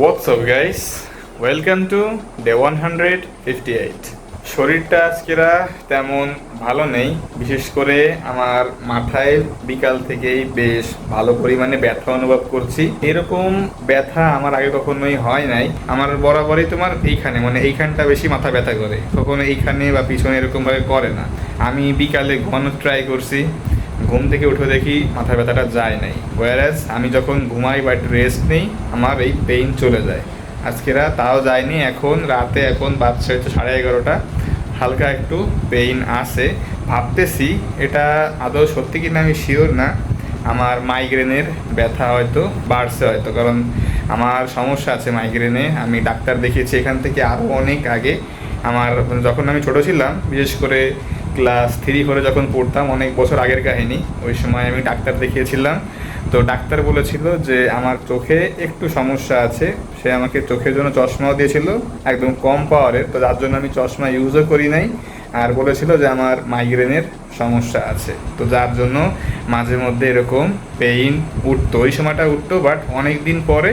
What's up guys? Welcome to day 158. শরীরটা আজকেরা তেমন ভালো নেই, বিশেষ করে আমার মাথায় বিকাল থেকেই বেশ ভালো পরিমাণে ব্যথা অনুভব করছি। এরকম ব্যথা আমার আগে কখনোই হয় নাই। আমার বরাবরই তোমার এইখানটা বেশি মাথা ব্যথা করে, কখনো এইখানে বা পিছনে এরকমভাবে করে না। আমি বিকালে ঘুমানোর ট্রাই করছি, ঘুম থেকে উঠে দেখি মাথা ব্যথাটা যায় নাই। ওয়ারাজ আমি যখন ঘুমাই বা একটু রেস্ট নেই আমার এই পেইন চলে যায়। আজকেরা তাও যায়নি, এখন রাতে বাজছে হচ্ছে 11:30, হালকা একটু পেইন আছে। ভাবতেছি এটা আদৌ সত্যি কিনা আমি শিওর না, আমার মাইগ্রেনের ব্যথা হয়তো বাড়ছে হয়তো, কারণ আমার সমস্যা আছে মাইগ্রেনে। আমি ডাক্তার দেখিয়েছি এখান থেকে আরও অনেক আগে। আমার যখন আমি ছোট ছিলাম, বিশেষ করে ক্লাস 3-4 যখন পড়তাম, অনেক বছর আগের কাহিনী, ওই সময় আমি ডাক্তার দেখিয়েছিলাম। তো ডাক্তার বলেছিল যে আমার চোখে একটু সমস্যা আছে। সে আমাকে চোখের জন্য চশমাও দিয়েছিল, একদম কম পাওয়ারের, তো যার জন্য আমি চশমা ইউজও করি নাই। আর বলেছিল যে আমার মাইগ্রেনের সমস্যা আছে, তো যার জন্য মাঝে মধ্যে এরকম পেইন উঠতো, ওই সময়টা উঠতো। বাট অনেক দিন পরে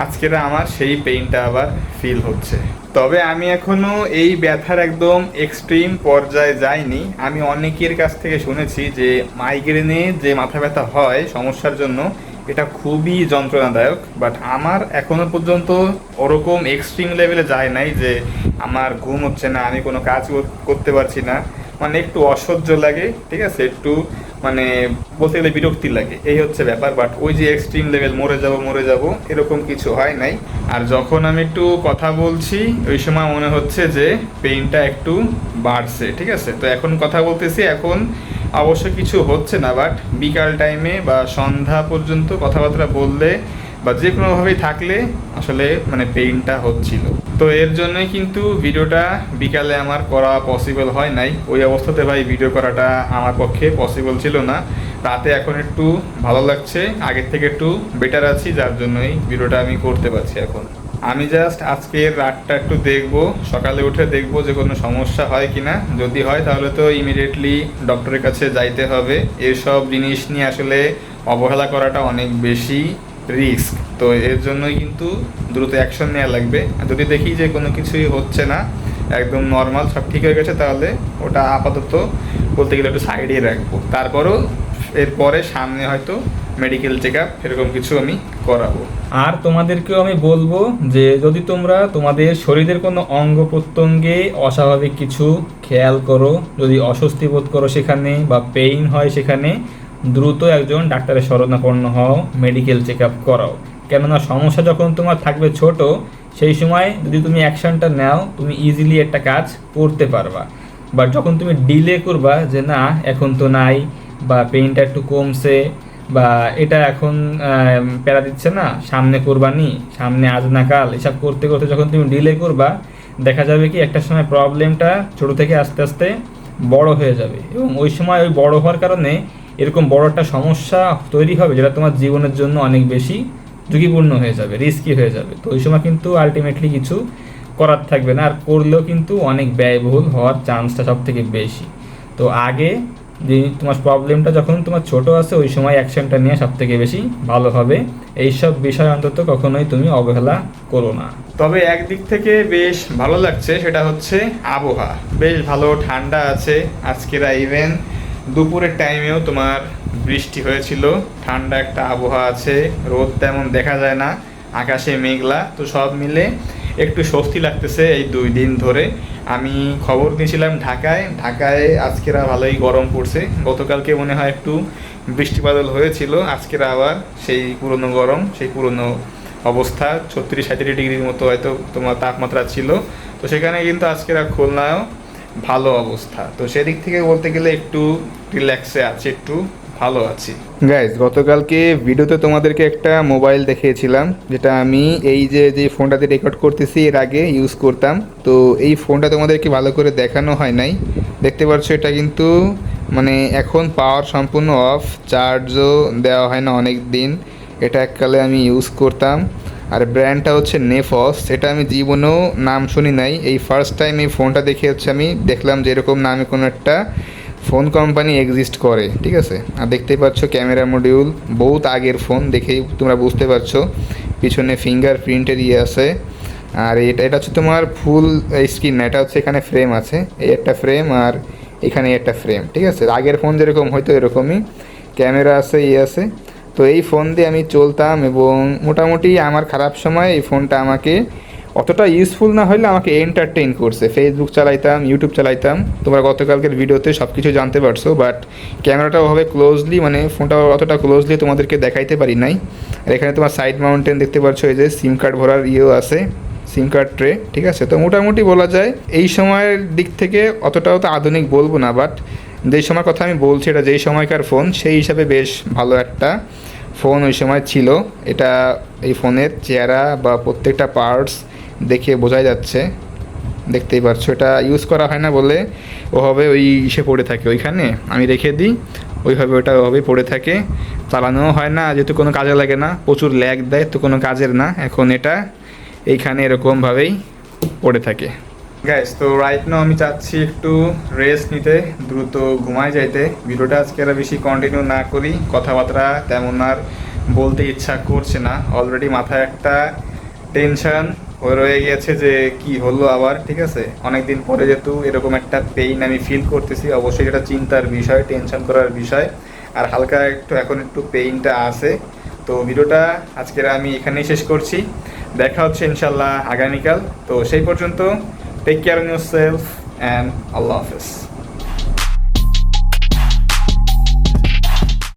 আজকেরা আমার সেই পেইনটা আবার ফিল হচ্ছে। তবে আমি এখনও এই ব্যথার একদম এক্সট্রিম পর্যায়ে যাইনি। আমি অনেকের কাছ থেকে শুনেছি যে মাইগ্রেনে যে মাথা ব্যথা হয় সমস্যার জন্য, এটা খুবই যন্ত্রণাদায়ক। বাট আমার এখনও পর্যন্ত ওরকম এক্সট্রিম লেভেলে যায় নাই যে আমার ঘুম হচ্ছে না, আমি কোনো কাজ করতে পারছি না, মানে একটু অসহ্য লাগে, ঠিক আছে, একটু মানে বলতে গেলে বিরক্তি লাগে, এই হচ্ছে ব্যাপার। বাট ওই যে এক্সট্রিম লেভেল মরে যাব এরকম কিছু হয় নাই। আর যখন আমি একটু কথা বলছি ওই সময় মনে হচ্ছে যে পেইনটা একটু বাড়ছে, ঠিক আছে। তো এখন কথা বলতেছি, এখন অবশ্য কিছু হচ্ছে না, বাট বিকাল টাইমে বা সন্ধ্যা পর্যন্ত কথাবার্তা বললে বা যে কোনোভাবেই থাকলে আসলে মানে পেইনটা হচ্ছিল। তো এর জন্যই কিন্তু ভিডিওটা বিকালে আমার করা পসিবল হয় নাই। ওই অবস্থাতে ভাই ভিডিও করাটা আমার পক্ষে পসিবল ছিল না। রাতে এখন একটু ভালো লাগছে, আগের থেকে একটু বেটার আছি, যার জন্যই ভিডিওটা আমি করতে পারছি এখন। আমি জাস্ট আজকের রাতটা একটু দেখবো, সকালে উঠে দেখবো যে কোনো সমস্যা হয় কি না। যদি হয় তাহলে তো ইমিডিয়েটলি ডক্টরের কাছে যাইতে হবে। এসব জিনিস নিয়ে আসলে অবহেলা করাটা অনেক বেশি রিস্ক, তো এর জন্যই কিন্তু দ্রুত অ্যাকশন নেওয়া লাগবে। যদি দেখি যে কোনো কিছুই হচ্ছে না, একদম নর্মাল সব ঠিক হয়ে গেছে, তাহলে ওটা আপাতত বলতে গেলে একটু সাইডেই রাখবো। তারপরও এরপরে সামনে হয়তো মেডিকেল চেক আপ এরকম কিছু আমি করাবো। আর তোমাদেরকেও আমি বলবো যে যদি তোমরা তোমাদের শরীরের কোনো অঙ্গ প্রত্যঙ্গে অস্বাভাবিক কিছু খেয়াল করো, যদি অস্বস্তি বোধ করো সেখানে বা পেইন হয় সেখানে, দ্রুত একজন ডাক্তারের শরণাপন্ন হও, মেডিকেল চেক আপ করাও। কেননা সমস্যা যখন তোমার থাকবে ছোট, সেই সময় যদি তুমি অ্যাকশনটা নাও তুমি ইজিলি একটা কাজ করতে পারবা। বাট যখন তুমি ডিলে করবা যে না এখন তো নাই, বা পেইনটা একটু কমছে, বা এটা এখন প্যারা দিচ্ছে না, সামনে করবানি, সামনে আজ না কাল, এসব করতে করতে যখন তুমি ডিলে করবা, দেখা যাবে কি একটা সময় প্রবলেমটা ছোট থেকে আস্তে আস্তে বড় হয়ে যাবে, এবং ওই সময় ওই বড় হওয়ার কারণে এরকম বড় একটা সমস্যা তৈরি হবে যেটা তোমার জীবনের জন্য অনেক বেশি ঝুঁকিপূর্ণ হয়ে যাবে, রিস্কি হয়ে যাবে। তো ওই সময় কিন্তু আলটিমেটলি কিছু করার থাকবে না, আর করলেও কিন্তু অনেক ব্যয়বহুল হওয়ার চান্সটা সব থেকে বেশি। তো আগে যে তোমার প্রবলেমটা যখন তোমার ছোট আছে ওই সময় অ্যাকশনটা নিয়ে সব থেকে বেশি ভালো হবে। এইসব বিষয় অন্তত কখনোই তুমি অবহেলা করো না। তবে একদিক থেকে বেশ ভালো লাগছে, সেটা হচ্ছে আবহাওয়া বেশ ভালো ঠান্ডা আছে। আজকেরা ইভেন দুপুরের টাইমেও তোমার বৃষ্টি হয়েছিল, ঠান্ডা একটা আবহাওয়া আছে, রোদ তেমন দেখা যায় না, আকাশে মেঘলা, তো সব মিলে একটু স্বস্তি লাগতেছে এই 2 দিন ধরে। আমি খবর নিয়েছিলাম ঢাকায় আজকেরা ভালোই গরম পড়ছে। গতকালকে মনে হয় একটু বৃষ্টি বাদল হয়েছিল, আজকেরা আবার সেই পুরনো গরম, সেই পুরনো অবস্থা, 36-37 ডিগ্রির মতো হয়তো তোমার তাপমাত্রা ছিল। তো সেখানে কিন্তু আজকেরা খুলনায়ও ভালো অবস্থা, তো সেদিক থেকে বলতে গেলে একটু রিল্যাক্সে আছে, একটু ভালো আছি। গাইজ গতকালকে ভিডিওতে তোমাদেরকে একটা মোবাইল দেখিয়েছিলাম, যেটা আমি এই যে ফোনটাতে রেকর্ড করতেছি এর আগে ইউজ করতাম। তো এই ফোনটা তোমাদেরকে ভালো করে দেখানো হয় নাই, দেখতে পাচ্ছ এটা কিন্তু মানে এখন পাওয়ার সম্পূর্ণ অফ, চার্জও দেওয়া হয় না অনেক দিন। এটা এককালে আমি ইউজ করতাম, আর ব্র্যান্ডটা হচ্ছে নেফস। এটা আমি জীবনেও নাম শুনি নাই, এই ফার্স্ট টাইম এই ফোনটা দেখে হচ্ছে আমি দেখলাম যে এরকম নামে কোনো একটা ফোন কোম্পানি এক্সিস্ট করে, ঠিক আছে। আর দেখতেই পাচ্ছ ক্যামেরা মডিউল, বহুত আগের ফোন, দেখেই তোমরা বুঝতে পারছো। পিছনে ফিঙ্গারপ্রিন্টের আছে। আর এটা এটা হচ্ছে তোমার ফুল স্ক্রিন না, এটা হচ্ছে এখানে ফ্রেম আছে, এই একটা ফ্রেম আর এখানে একটা ফ্রেম, ঠিক আছে। আগের ফোন যেরকম হয়তো এরকমই ক্যামেরা আছে, আছে। তো এই ফোন দিয়ে আমি চলতাম এবং মোটামুটি আমার খারাপ সময় এই ফোনটা আমাকে অতটা ইউজফুল না হলে আমাকে এন্টারটেইন করছে। ফেসবুক চালাইতাম, ইউটিউব চালাইতাম, তোমরা গতকালকের ভিডিওতে সব কিছু জানতে পারছো। বাট ক্যামেরাটা ওভাবে ক্লোজলি, মানে ফোনটা অতটা ক্লোজলি তোমাদেরকে দেখাইতে পারি নাই। আর এখানে তোমার সাইড মাউন্টেন দেখতে পাচ্ছ, এই যে সিম কার্ড ভরার আছে, সিম কার্ড ট্রে, ঠিক আছে। তো মোটামুটি বলা যায় এই সময়ের দিক থেকে অতটাও তো আধুনিক বলবো না, বাট যেই সময় কথা আমি বলছি এটা যেই সময়কার ফোন সেই হিসাবে বেশ ভালো একটা ফোন ওই সময় ছিল। এটা এই ফোনের চেহারা বা প্রত্যেকটা পার্টস দেখে বোঝাই যাচ্ছে, দেখতেই পারছো। এটা ইউজ করা হয় না বলে ওভাবে ওই ইসে পড়ে থাকে, ওইখানে আমি রেখে দিই, ওইভাবে ওটা ওভাবে পড়ে থাকে, চালানোও হয় না যেহেতু কোনো কাজে লাগে না, প্রচুর ল্যাগ দেয় তো কোনো কাজের না। এখন এটা এইখানে এরকমভাবেই পড়ে থাকে। গাইস, তো রাইট নাও আমি চাচ্ছি একটু রেস্ট নিতে, দ্রুত ঘুমায় যাইতে। ভিডিওটা আজকে আর বেশি কন্টিনিউ না করি, কথাবার্তা তেমন আর বলতে ইচ্ছা করছে না। অলরেডি মাথায় একটা টেনশন হয়ে রয়ে গেছে যে কি হলো আবার, ঠিক আছে। অনেকদিন পরে যেহেতু এরকম একটা পেইন আমি ফিল করতেছি, অবশ্যই এটা চিন্তার বিষয়, টেনশন করার বিষয়। আর হালকা একটু এখন একটু পেইনটা আছে। তো ভিডিওটা আজকের আমি এখানেই শেষ করছি, দেখা হচ্ছে ইনশাল্লাহ আগামীকাল। তো সেই পর্যন্ত take care on yourself and আল্লাহ হাফেজ।